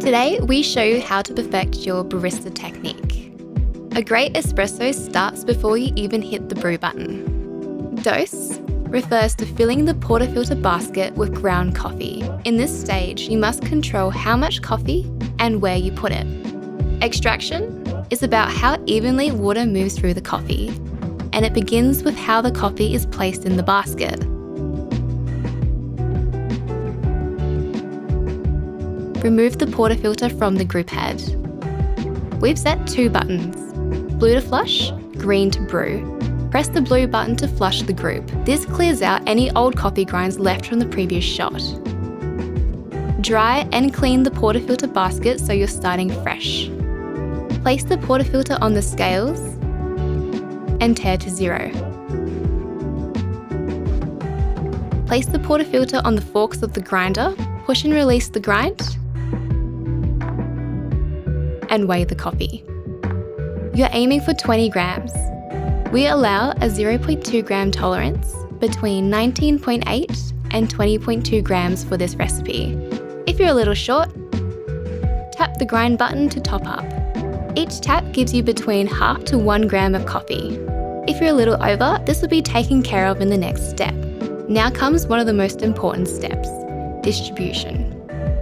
Today, we show you how to perfect your barista technique. A great espresso starts before you even hit the brew button. Dose refers to filling the portafilter basket with ground coffee. In this stage, you must control how much coffee and where you put it. Extraction is about how evenly water moves through the coffee, and it begins with how the coffee is placed in the basket. Remove the portafilter from the group head. We've set 2 buttons, blue to flush, green to brew. Press the blue button to flush the group. This clears out any old coffee grinds left from the previous shot. Dry and clean the portafilter basket so you're starting fresh. Place the portafilter on the scales and tare to 0. Place the portafilter on the forks of the grinder, push and release the grind, and weigh the coffee. You're aiming for 20 grams. We allow a 0.2 gram tolerance between 19.8 and 20.2 grams for this recipe. If you're a little short, tap the grind button to top up. Each tap gives you between half to 1 gram of coffee. If you're a little over, this will be taken care of in the next step. Now comes one of the most important steps, distribution.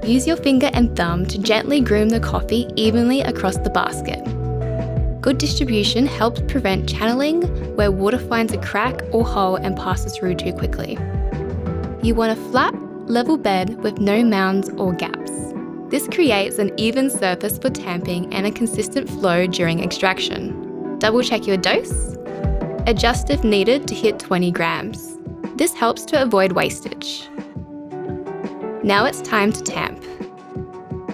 Use your finger and thumb to gently groom the coffee evenly across the basket. Good distribution helps prevent channeling where water finds a crack or hole and passes through too quickly. You want a flat, level bed with no mounds or gaps. This creates an even surface for tamping and a consistent flow during extraction. Double check your dose. Adjust if needed to hit 20 grams. This helps to avoid wastage. Now it's time to tamp.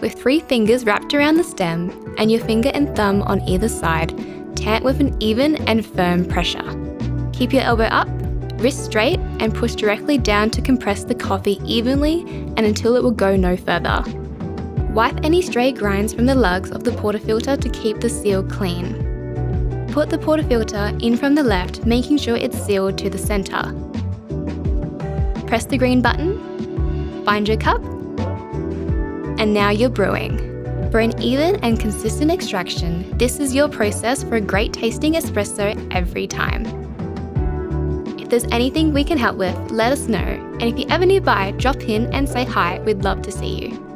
With 3 fingers wrapped around the stem and your finger and thumb on either side, tamp with an even and firm pressure. Keep your elbow up, wrist straight, and push directly down to compress the coffee evenly and until it will go no further. Wipe any stray grinds from the lugs of the portafilter to keep the seal clean. Put the portafilter in from the left, making sure it's sealed to the center. Press the green button, find your cup, and now you're brewing. For an even and consistent extraction, this is your process for a great tasting espresso every time. If there's anything we can help with, let us know. And if you're ever nearby, drop in and say hi. We'd love to see you.